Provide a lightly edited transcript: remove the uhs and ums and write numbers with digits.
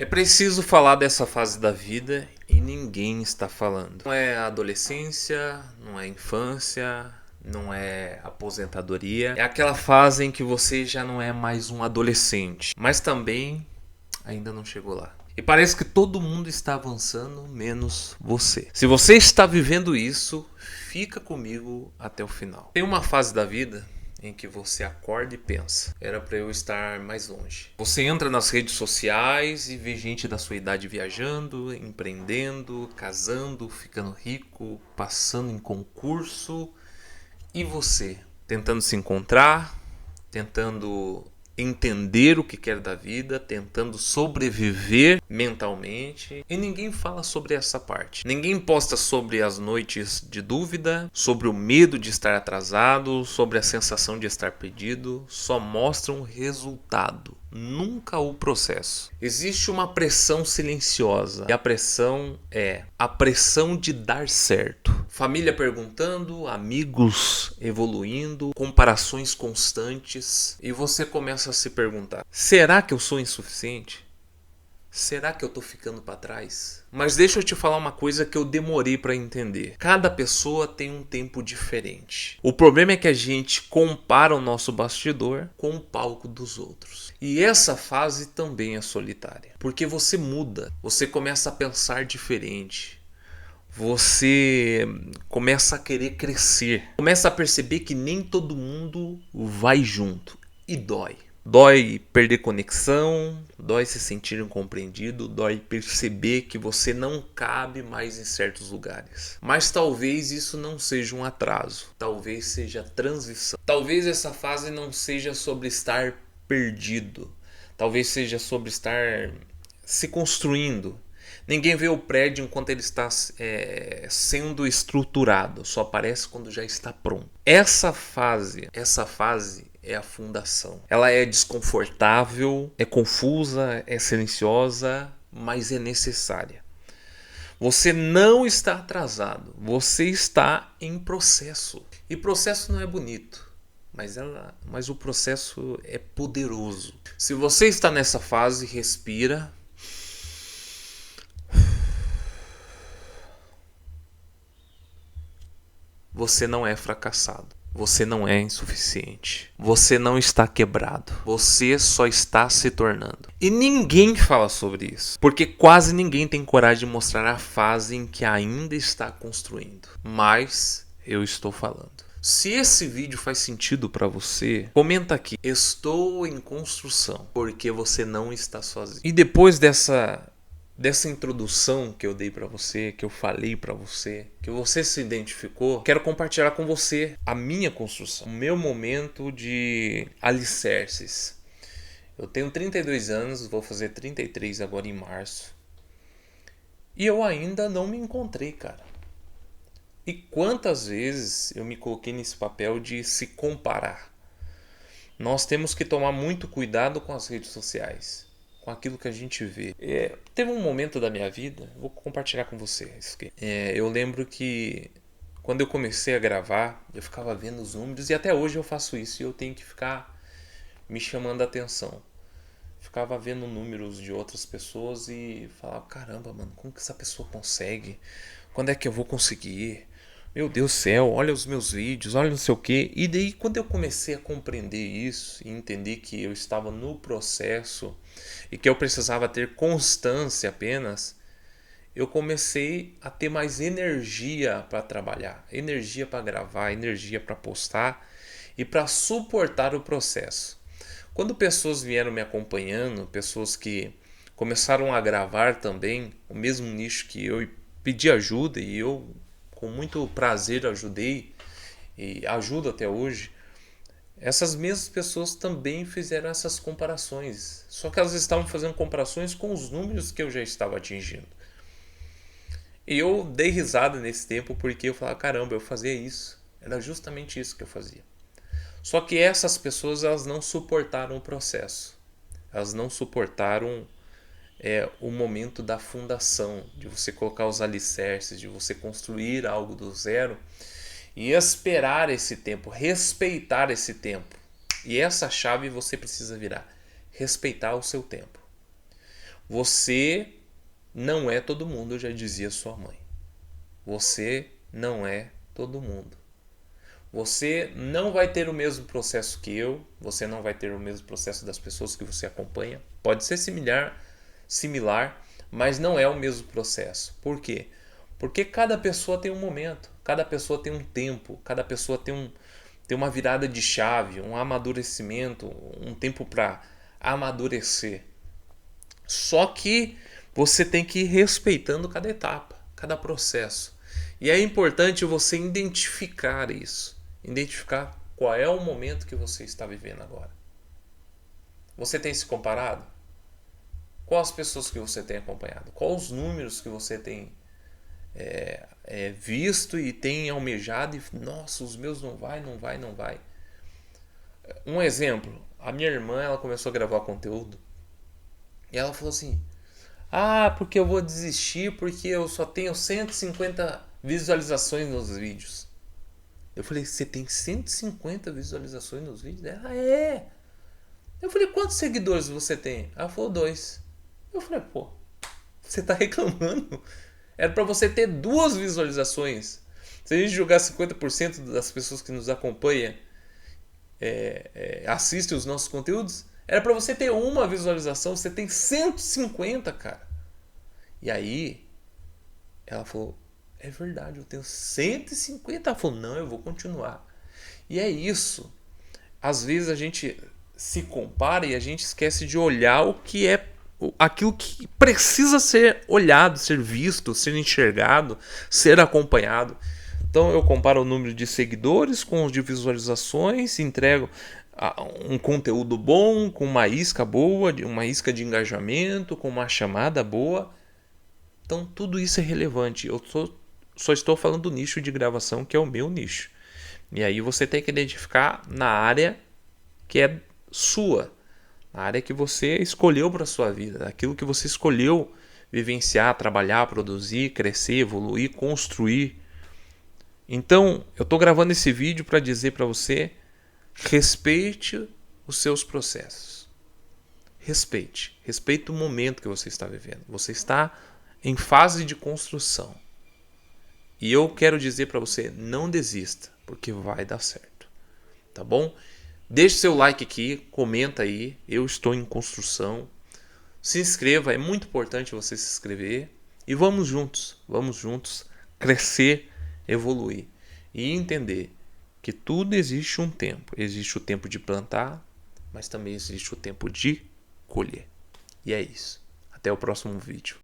É preciso falar dessa fase da vida e ninguém está falando. Não é a adolescência, não é a infância, não é aposentadoria. É aquela fase em que você já não é mais um adolescente, mas também ainda não chegou lá. E parece que todo mundo está avançando, menos você. Se você está vivendo isso, fica comigo até o final. Tem uma fase da vida em que você acorda e pensa: era para eu estar mais longe. Você entra nas redes sociais e vê gente da sua idade viajando, empreendendo, casando, ficando rico, passando em concurso. E você tentando se encontrar, tentando entender o que quer da vida, tentando sobreviver mentalmente, e ninguém fala sobre essa parte. Ninguém posta sobre as noites de dúvida, sobre o medo de estar atrasado, sobre a sensação de estar perdido, só mostram o resultado, nunca o processo. Existe uma pressão silenciosa, e a pressão é a pressão de dar certo. Família perguntando, amigos evoluindo, comparações constantes, e você começa a se perguntar: será que eu sou insuficiente? Será que eu tô ficando para trás? Mas deixa eu te falar uma coisa que eu demorei para entender. Cada pessoa tem um tempo diferente. O problema é que a gente compara o nosso bastidor com o palco dos outros. E essa fase também é solitária, porque você muda, você começa a pensar diferente. Você começa a querer crescer, começa a perceber que nem todo mundo vai junto, e dói. Dói perder conexão, dói se sentir incompreendido, dói perceber que você não cabe mais em certos lugares. Mas talvez isso não seja um atraso, talvez seja transição. Talvez essa fase não seja sobre estar perdido, talvez seja sobre estar se construindo. Ninguém vê o prédio enquanto ele está sendo estruturado, só aparece quando já está pronto. Essa fase é a fundação. Ela é desconfortável, é confusa, é silenciosa, mas é necessária. Você não está atrasado, você está em processo. E processo não é bonito, mas o processo é poderoso. Se você está nessa fase, respira. Você não é fracassado. Você não é insuficiente. Você não está quebrado. Você só está se tornando. E ninguém fala sobre isso, porque quase ninguém tem coragem de mostrar a fase em que ainda está construindo. Mas eu estou falando. Se esse vídeo faz sentido para você, comenta aqui: estou em construção, porque você não está sozinho. E depois dessa introdução que eu dei para você, que eu falei para você, que você se identificou, quero compartilhar com você a minha construção, o meu momento de alicerces. Eu tenho 32 anos, vou fazer 33 agora em março. E eu ainda não me encontrei, cara. E quantas vezes eu me coloquei nesse papel de se comparar? Nós temos que tomar muito cuidado com as redes sociais, com aquilo que a gente vê. Teve um momento da minha vida, vou compartilhar com você isso aqui. Eu lembro que quando eu comecei a gravar, eu ficava vendo os números, e até hoje eu faço isso, e eu tenho que ficar me chamando a atenção. Ficava vendo números de outras pessoas e falava: caramba, mano, como que essa pessoa consegue? Quando é que eu vou conseguir? Meu Deus do céu, olha os meus vídeos, olha não sei o que. E daí quando eu comecei a compreender isso e entender que eu estava no processo e que eu precisava ter constância apenas, eu comecei a ter mais energia para trabalhar, energia para gravar, energia para postar e para suportar o processo. Quando pessoas vieram me acompanhando, pessoas que começaram a gravar também o mesmo nicho que eu e pedi ajuda, e eu com muito prazer ajudei e ajudo até hoje, essas mesmas pessoas também fizeram essas comparações. Só que elas estavam fazendo comparações com os números que eu já estava atingindo. E eu dei risada nesse tempo porque eu falava: caramba, eu fazia isso. Era justamente isso que eu fazia. Só que essas pessoas, elas não suportaram o processo. Elas não suportaram o momento da fundação, de você colocar os alicerces, de você construir algo do zero e esperar esse tempo, respeitar esse tempo. E essa chave você precisa virar: respeitar o seu tempo. Você não é todo mundo, já dizia sua mãe. Você não é todo mundo. Você não vai ter o mesmo processo que eu, você não vai ter o mesmo processo das pessoas que você acompanha. Pode ser similar, mas não é o mesmo processo. Por quê? Porque cada pessoa tem um momento, cada pessoa tem um tempo, cada pessoa tem uma virada de chave, um amadurecimento, um tempo para amadurecer. Só que você tem que ir respeitando cada etapa, cada processo. E é importante você identificar isso. Identificar qual é o momento que você está vivendo agora. Você tem se comparado? Quais as pessoas que você tem acompanhado? Quais os números que você tem visto e tem almejado? E, nossa, os meus não vai, não vai, não vai. Um exemplo. A minha irmã, ela começou a gravar conteúdo. E ela falou assim: ah, porque eu vou desistir porque eu só tenho 150 visualizações nos vídeos. Eu falei, você tem 150 visualizações nos vídeos? Ela, é. Eu falei, quantos seguidores você tem? Ela falou, 2. Eu falei, pô, você tá reclamando? Era pra você ter 2 visualizações. Se a gente jogar 50% das pessoas que nos acompanham assistem os nossos conteúdos, era pra você ter uma visualização, você tem 150, cara. E aí, ela falou, é verdade, eu tenho 150. Ela falou, não, eu vou continuar. E é isso. Às vezes a gente se compara e a gente esquece de olhar o que é aquilo que precisa ser olhado, ser visto, ser enxergado, ser acompanhado. Então eu comparo o número de seguidores com os de visualizações, entrego um conteúdo bom, com uma isca boa, uma isca de engajamento, com uma chamada boa. Então tudo isso é relevante. Eu só estou falando do nicho de gravação, que é o meu nicho. E aí você tem que identificar na área que é sua, na área que você escolheu para a sua vida, aquilo que você escolheu vivenciar, trabalhar, produzir, crescer, evoluir, construir. Então, eu estou gravando esse vídeo para dizer para você, respeite os seus processos. Respeite o momento que você está vivendo. Você está em fase de construção. E eu quero dizer para você, não desista, porque vai dar certo. Tá bom? Deixe seu like aqui, comenta aí, eu estou em construção. Se inscreva, é muito importante você se inscrever. E vamos juntos crescer, evoluir e entender que tudo existe um tempo. Existe o tempo de plantar, mas também existe o tempo de colher. E é isso. Até o próximo vídeo.